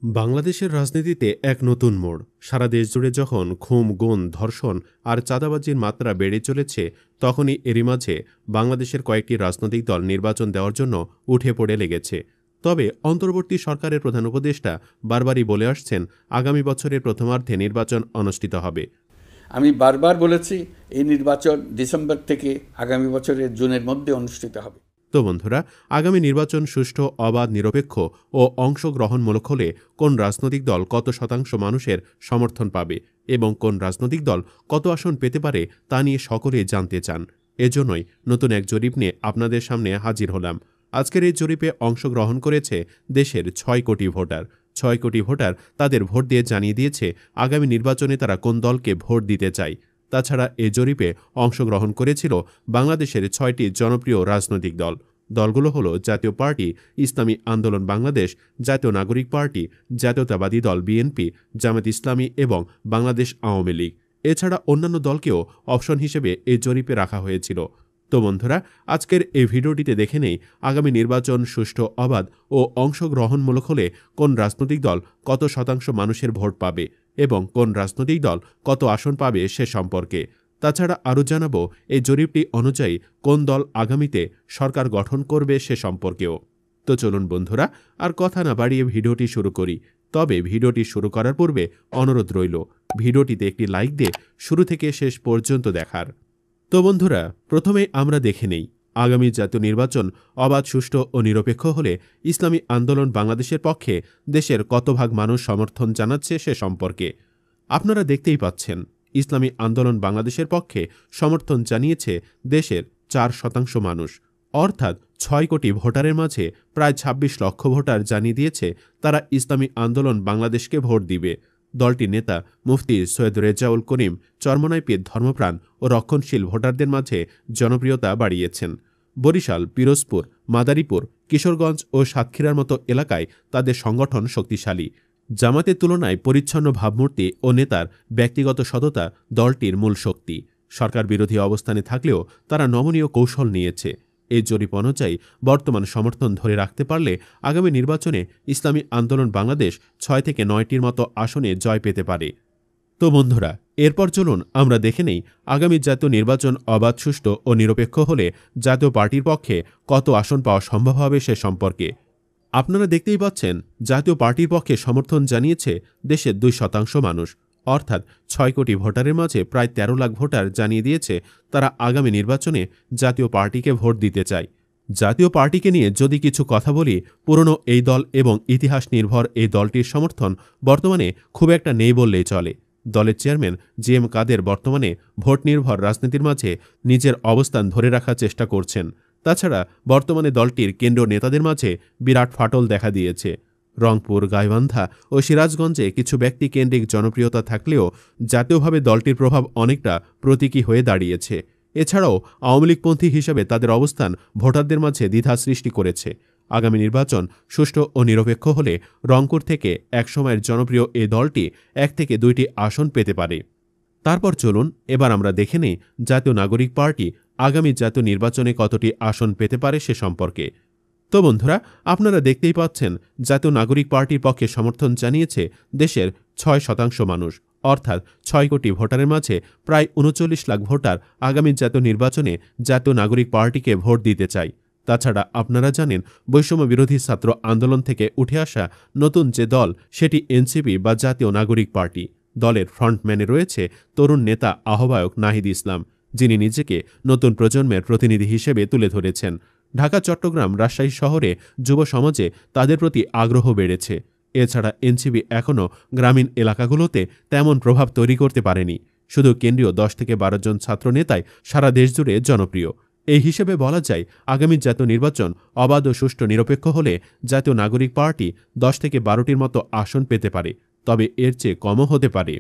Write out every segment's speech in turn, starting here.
বাংলাদেশের রাজনীতিতে এক নতুন মোড়। সারা দেশ জুড়ে যখন খুন, গুম, ধর্ষণ আর চাঁদাবাজির মাত্রা বেড়ে চলেছে, তখনই এরই মাঝে বাংলাদেশের কয়েকটি রাজনৈতিক দল নির্বাচন দেওয়ার জন্য উঠে পড়ে লেগেছে। তবে অন্তর্বর্তী সরকারের প্রধান উপদেষ্টা বারবারই বলে আসছেন, আগামী বছরের প্রথমার্ধে নির্বাচন অনুষ্ঠিত হবে। আমি বারবার বলেছি, এই নির্বাচন ডিসেম্বর থেকে আগামী বছরের জুনের মধ্যে অনুষ্ঠিত হবে। তো বন্ধুরা, আগামী নির্বাচন সুষ্ঠু, অবাধ, নিরপেক্ষ ও অংশগ্রহণমূলক হলে কোন রাজনৈতিক দল কত শতাংশ মানুষের সমর্থন পাবে এবং কোন রাজনৈতিক দল কত আসন পেতে পারে তা নিয়ে সকলেই জানতে চান। এজন্যই নতুন এক জরিপ নিয়ে আপনাদের সামনে হাজির হলাম। আজকের এই জরিপে অংশগ্রহণ করেছে দেশের ৬ কোটি ভোটার। ৬ কোটি ভোটার তাদের ভোট দিয়ে জানিয়ে দিয়েছে আগামী নির্বাচনে তারা কোন দলকে ভোট দিতে চায়। তাছাড়া এ জরিপে অংশগ্রহণ করেছিল বাংলাদেশের ৬টি জনপ্রিয় রাজনৈতিক দল। দলগুলো হলো জাতীয় পার্টি, ইসলামী আন্দোলন বাংলাদেশ, জাতীয় নাগরিক পার্টি, জাতীয়তাবাদী দল বিএনপি, জামায়াত ইসলামী এবং বাংলাদেশ আওয়ামী লীগ। এছাড়া অন্যান্য দলকেও অপশন হিসেবে এই জরিপে রাখা হয়েছিল। তো বন্ধুরা, আজকের এই ভিডিওটিতে দেখে নেই আগামী নির্বাচন সুষ্ঠু, অবাধ ও অংশগ্রহণমূলক হলে কোন রাজনৈতিক দল কত শতাংশ মানুষের ভোট পাবে এবং কোন রাজনৈতিক দল কত আসন পাবে সে সম্পর্কে। তাছাড়া আরও জানাবো এই জরিপটি অনুযায়ী কোন দল আগামীতে সরকার গঠন করবে সে সম্পর্কেও। তো চলুন বন্ধুরা, আর কথা না বাড়িয়ে ভিডিওটি শুরু করি। তবে ভিডিওটি শুরু করার পূর্বে অনুরোধ রইল, ভিডিওটিতে একটি লাইক দিয়ে শুরু থেকে শেষ পর্যন্ত দেখার। তো বন্ধুরা, প্রথমে আমরা দেখে নেই আগামী জাতীয় নির্বাচন অবাধ, সুষ্ঠু ও নিরপেক্ষ হলে ইসলামী আন্দোলন বাংলাদেশের পক্ষে দেশের কত ভাগ মানুষ সমর্থন জানাচ্ছে সে সম্পর্কে। আপনারা দেখতেই পাচ্ছেন, ইসলামী আন্দোলন বাংলাদেশের পক্ষে সমর্থন জানিয়েছে দেশের ৪% মানুষ, অর্থাৎ ৬ কোটি ভোটারের মাঝে প্রায় ২৬ লক্ষ ভোটার জানিয়ে দিয়েছে তারা ইসলামী আন্দোলন বাংলাদেশকে ভোট দিবে। দলটির নেতা মুফতি সৈয়দ রেজাউল করিম চরমনাইপীর ধর্মপ্রাণ ও রক্ষণশীল ভোটারদের মাঝে জনপ্রিয়তা বাড়িয়েছেন। বরিশাল, পিরোজপুর, মাদারীপুর, কিশোরগঞ্জ ও সাতক্ষীরার মতো এলাকায় তাদের সংগঠন শক্তিশালী। জামাতের তুলনায় পরিচ্ছন্ন ভাবমূর্তি ও নেতার ব্যক্তিগত সততা দলটির মূল শক্তি। সরকার বিরোধী অবস্থানে থাকলেও তারা নমনীয় কৌশল নিয়েছে। এই জরিপ অনুযায়ী বর্তমান সমর্থন ধরে রাখতে পারলে আগামী নির্বাচনে ইসলামী আন্দোলন বাংলাদেশ ৬ থেকে ৯টির মতো আসনে জয় পেতে পারে। তো বন্ধুরা, এরপর চলুন আমরা দেখে নেই আগামী জাতীয় নির্বাচন অবাধ, সুষ্ঠু ও নিরপেক্ষ হলে জাতীয় পার্টির পক্ষে কত আসন পাওয়া সম্ভব হবে সে সম্পর্কে। আপনারা দেখতেই পাচ্ছেন, জাতীয় পার্টির পক্ষে সমর্থন জানিয়েছে দেশের ২% মানুষ, অর্থাৎ ৬ কোটি ভোটারের মাঝে প্রায় ১৩ লাখ ভোটার জানিয়ে দিয়েছে তারা আগামী নির্বাচনে জাতীয় পার্টিকে ভোট দিতে চায়। জাতীয় পার্টিকে নিয়ে যদি কিছু কথা বলি, পুরনো এই দল এবং ইতিহাস নির্ভর এই দলটির সমর্থন বর্তমানে খুব একটা নেই বললেই চলে। দলের চেয়ারম্যান জি.এম. কাদের বর্তমানে ভোট নির্ভর রাজনীতির মাঝে নিজের অবস্থান ধরে রাখার চেষ্টা করছেন। তাছাড়া বর্তমানে দলটির কেন্দ্রীয় নেতাদের মাঝে বিরাট ফাটল দেখা দিয়েছে। রংপুর, গাইবান্ধা ও সিরাজগঞ্জে কিছু ব্যক্তি কেন্দ্রিক জনপ্রিয়তা থাকলেও জাতীয়ভাবে দলটির প্রভাব অনেকটা প্রতীকী হয়ে দাঁড়িয়েছে। এছাড়াও আওয়ামী লীগপন্থী হিসেবে তাদের অবস্থান ভোটারদের মাঝে দ্বিধা সৃষ্টি করেছে। আগামী নির্বাচন সুষ্ঠু ও নিরপেক্ষ হলে রংপুর থেকে একসময়ের জনপ্রিয় এই দলটি ১ থেকে ২টি আসন পেতে পারে। তারপর চলুন এবার আমরা দেখে নেই জাতীয় নাগরিক পার্টি আগামী জাতীয় নির্বাচনে কতটি আসন পেতে পারে সে সম্পর্কে। তো বন্ধুরা, আপনারা দেখতেই পাচ্ছেন, জাতীয় নাগরিক পার্টির পক্ষে সমর্থন জানিয়েছে দেশের ৬% মানুষ, অর্থাৎ ৬ কোটি ভোটারের মাঝে প্রায় ৩৯ লাখ ভোটার আগামী জাতীয় নির্বাচনে জাতীয় নাগরিক পার্টিকে ভোট দিতে চায়। তাছাড়া আপনারা জানেন, বৈষম্য বিরোধী ছাত্র আন্দোলন থেকে উঠে আসা নতুন যে দল সেটি এনসিপি বা জাতীয় নাগরিক পার্টি। দলের ফ্রন্টম্যানে রয়েছে তরুণ নেতা আহ্বায়ক নাহিদ ইসলাম, যিনি নিজেকে নতুন প্রজন্মের প্রতিনিধি হিসেবে তুলে ধরেছেন। ঢাকা, চট্টগ্রাম, রাজশাহী শহরে যুব সমাজে তাদের প্রতি আগ্রহ বেড়েছে। এছাড়া এনসিপি এখনও গ্রামীণ এলাকাগুলোতে তেমন প্রভাব তৈরি করতে পারেনি। শুধু কেন্দ্রীয় ১০ থেকে ১২ জন ছাত্র নেতাই সারা দেশ জুড়ে জনপ্রিয়। এই হিসেবে বলা যায়, আগামী জাতীয় নির্বাচন অবাধ ও সুষ্ঠু নিরপেক্ষ হলে জাতীয় নাগরিক পার্টি ১০ থেকে ১২টির মতো আসন পেতে পারে, তবে এর চেয়ে কমও হতে পারে।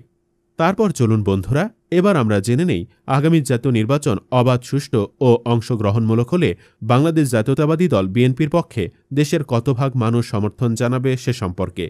তারপর চলুন বন্ধুরা, এবার আমরা জেনে নেই আগামী জাতীয় নির্বাচন অবাধ, সুষ্ঠু ও অংশগ্রহণমূলক হলে বাংলাদেশ জাতীয়তাবাদী দল বিএনপির পক্ষে দেশের কত ভাগ মানুষ সমর্থন জানাবে সে সম্পর্কে।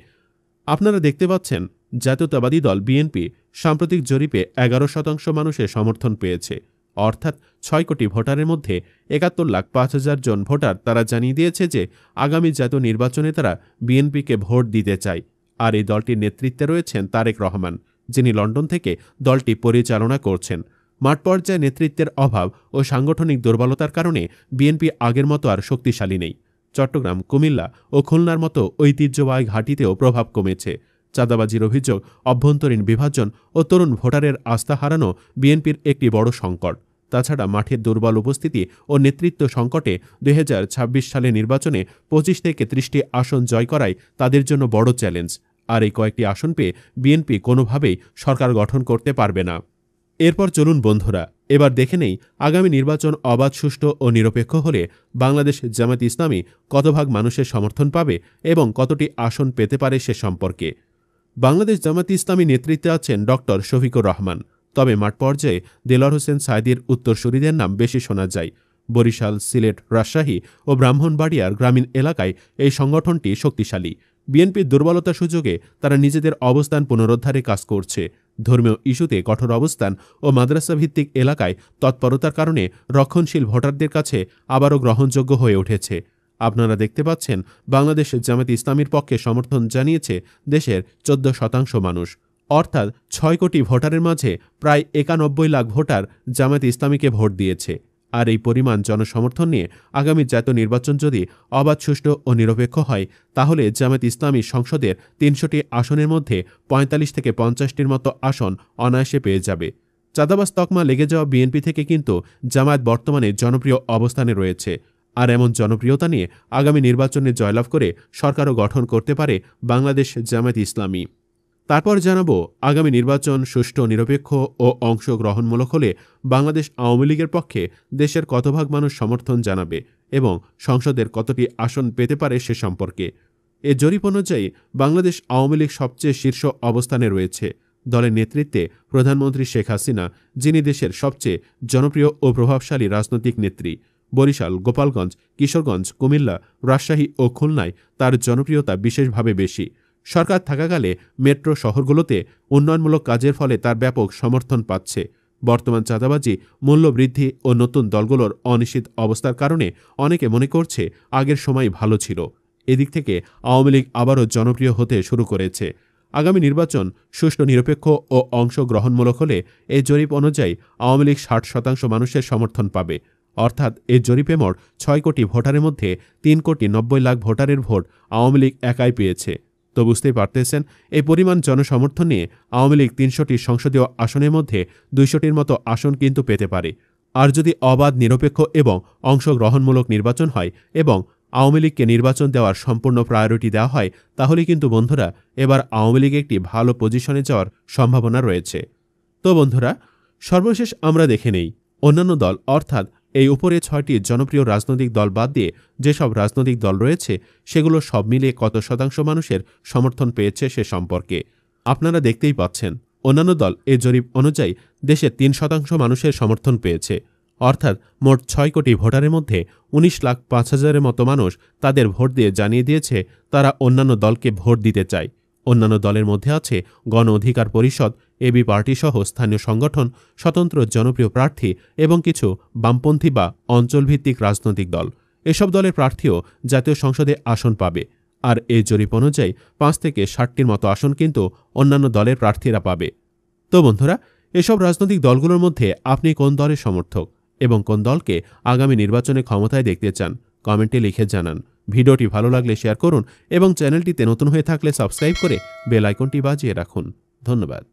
আপনারা দেখতে পাচ্ছেন, জাতীয়তাবাদী দল বিএনপি সাম্প্রতিক জরিপে ১১% মানুষের সমর্থন পেয়েছে, অর্থাৎ ৬ কোটি ভোটারের মধ্যে ৭১,৫০,০০০ জন ভোটার তারা জানিয়ে দিয়েছে যে আগামী জাতীয় নির্বাচনে তারা বিএনপিকে ভোট দিতে চায়। আর এই দলটির নেতৃত্বে রয়েছেন তারেক রহমান, যিনি লন্ডন থেকে দলটি পরিচালনা করছেন। মাঠ পর্যায়ে নেতৃত্বের অভাব ও সাংগঠনিক দুর্বলতার কারণে বিএনপি আগের মতো আর শক্তিশালী নেই। চট্টগ্রাম, কুমিল্লা ও খুলনার মতো ঐতিহ্যবাহী ঘাঁটিতেও প্রভাব কমেছে। চাঁদাবাজির অভিযোগ, অভ্যন্তরীণ বিভাজন ও তরুণ ভোটারের আস্থা হারানো বিএনপির একটি বড় সংকট। তাছাড়া মাঠের দুর্বল উপস্থিতি ও নেতৃত্ব সংকটে 2026 সালে নির্বাচনে 25 থেকে 30টি আসন জয় করাই তাদের জন্য বড় চ্যালেঞ্জ। আর এই কয়েকটি আসন পেয়ে বিএনপি কোনোভাবেই সরকার গঠন করতে পারবে না। এরপর চলুন বন্ধুরা, এবার দেখে নেই আগামী নির্বাচন অবাধ, সুষ্ঠু ও নিরপেক্ষ হলে বাংলাদেশ জামায়াত ইসলামী কত ভাগ মানুষের সমর্থন পাবে এবং কতটি আসন পেতে পারে সে সম্পর্কে। বাংলাদেশ জামায়াত ইসলামী নেতৃত্বে আছেন ডক্টর শফিকুর রহমান। তবে মাঠ পর্যায়ে দেলোয়ার হোসেন সাঈদীর উত্তরসূরিদের নাম বেশি শোনা যায়। বরিশাল, সিলেট, রাজশাহী ও ব্রাহ্মণবাড়িয়ার গ্রামীণ এলাকায় এই সংগঠনটি শক্তিশালী। বিএনপির দুর্বলতার সুযোগে তারা নিজেদের অবস্থান পুনরুদ্ধারে কাজ করছে। ধর্মীয় ইস্যুতে কঠোর অবস্থান ও মাদ্রাসা ভিত্তিক এলাকায় তৎপরতার কারণে রক্ষণশীল ভোটারদের কাছে আবারও গ্রহণযোগ্য হয়ে উঠেছে। আপনারা দেখতে পাচ্ছেন, বাংলাদেশ জামায়াত ইসলামীর পক্ষে সমর্থন জানিয়েছে দেশের 14% মানুষ, অর্থাৎ 6 কোটি ভোটারের মাঝে প্রায় 91 লাখ ভোটার জামায়াত ইসলামীকে ভোট দিয়েছে। আর এই পরিমাণ জনসমর্থন নিয়ে আগামী জাতীয় নির্বাচন যদি অবাধ, সুষ্ঠু ও নিরপেক্ষ হয়, তাহলে জামায়াত ইসলামী সংসদের 300টি আসনের মধ্যে 45 থেকে 50টির মতো আসন অনায়াসে পেয়ে যাবে। চাঁদাবাজ তকমা লেগে যাওয়া বিএনপি থেকে কিন্তু জামায়াত বর্তমানে জনপ্রিয় অবস্থানে রয়েছে। আর এমন জনপ্রিয়তা নিয়ে আগামী নির্বাচনে জয়লাভ করে সরকারও গঠন করতে পারে বাংলাদেশ জামায়াত ইসলামী। তারপর জানাবো, আগামী নির্বাচন সুষ্ঠু, নিরপেক্ষ ও অংশগ্রহণমূলক হলে বাংলাদেশ আওয়ামী লীগের পক্ষে দেশের কত ভাগ মানুষ সমর্থন জানাবে এবং সংসদের কতটি আসন পেতে পারে সে সম্পর্কে। এ জরিপ অনুযায়ী বাংলাদেশ আওয়ামী লীগ সবচেয়ে শীর্ষ অবস্থানে রয়েছে। দলের নেতৃত্বে প্রধানমন্ত্রী শেখ হাসিনা, যিনি দেশের সবচেয়ে জনপ্রিয় ও প্রভাবশালী রাজনৈতিক নেত্রী। বরিশাল, গোপালগঞ্জ, কিশোরগঞ্জ, কুমিল্লা, রাজশাহী ও খুলনায় তার জনপ্রিয়তা বিশেষভাবে বেশি। সরকার থাকাকালে মেট্রো শহরগুলোতে উন্নয়নমূলক কাজের ফলে তার ব্যাপক সমর্থন পাচ্ছে। বর্তমান চাঁদাবাজি, মূল্যবৃদ্ধি ও নতুন দলগুলোর অনিশ্চিত অবস্থার কারণে অনেকে মনে করছে আগের সময় ভালো ছিল। এদিক থেকে আওয়ামী লীগ আবারও জনপ্রিয় হতে শুরু করেছে। আগামী নির্বাচন সুষ্ঠু, নিরপেক্ষ ও অংশগ্রহণমূলক হলে এই জরিপ অনুযায়ী আওয়ামী লীগ 60% মানুষের সমর্থন পাবে। অর্থাৎ এই জরিপে মোট 6 কোটি ভোটারের মধ্যে 3 কোটি 90 লাখ ভোটারের ভোট আওয়ামী লীগ একাই পেয়েছে। তো বুঝতেই পারতেছেন, এই পরিমাণ জনসমর্থন নিয়ে আওয়ামী লীগ 300টি সংসদীয় আসনের মধ্যে 200টির মতো আসন কিন্তু পেতে পারে। আর যদি অবাধ, নিরপেক্ষ এবং অংশগ্রহণমূলক নির্বাচন হয় এবং আওয়ামী লীগকে নির্বাচন দেওয়ার সম্পূর্ণ প্রায়োরিটি দেওয়া হয়, তাহলে কিন্তু বন্ধুরা এবার আওয়ামী লীগ একটি ভালো পজিশনে যাওয়ার সম্ভাবনা রয়েছে। তো বন্ধুরা, সর্বশেষ আমরা দেখে নেই অন্যান্য দল, অর্থাৎ এই উপরে 6টি জনপ্রিয় রাজনৈতিক দল বাদ দিয়ে যেসব রাজনৈতিক দল রয়েছে সেগুলো সব মিলিয়ে কত শতাংশ মানুষের সমর্থন পেয়েছে সে সম্পর্কে। আপনারা দেখতেই পাচ্ছেন, অন্যান্য দল এ জরিপ অনুযায়ী দেশের 3% মানুষের সমর্থন পেয়েছে। অর্থাৎ মোট 6 কোটি ভোটারের মধ্যে 19,05,000-এর মতো মানুষ তাদের ভোট দিয়ে জানিয়ে দিয়েছে তারা অন্যান্য দলকে ভোট দিতে চায়। অন্যান্য দলের মধ্যে আছে গণ অধিকার পরিষদ, এবি পার্টি সহ স্থানীয় সংগঠন, স্বতন্ত্র জনপ্রিয় প্রার্থী এবং কিছু বামপন্থী বা অঞ্চলভিত্তিক রাজনৈতিক দল। এসব দলের প্রার্থীও জাতীয় সংসদে আসন পাবে। আর এই জরিপ অনুযায়ী 5 থেকে 60টির মতো আসন কিন্তু অন্যান্য দলের প্রার্থীরা পাবে। তো বন্ধুরা, এসব রাজনৈতিক দলগুলোর মধ্যে আপনি কোন দলের সমর্থক এবং কোন দলকে আগামী নির্বাচনে ক্ষমতায় দেখতে চান, কমেন্টে লিখে জানান। ভিডিওটি ভালো লাগলে শেয়ার করুন এবং চ্যানেলটিতে নতুন হয়ে থাকলে সাবস্ক্রাইব করে বেল আইকনটি বাজিয়ে রাখুন। ধন্যবাদ।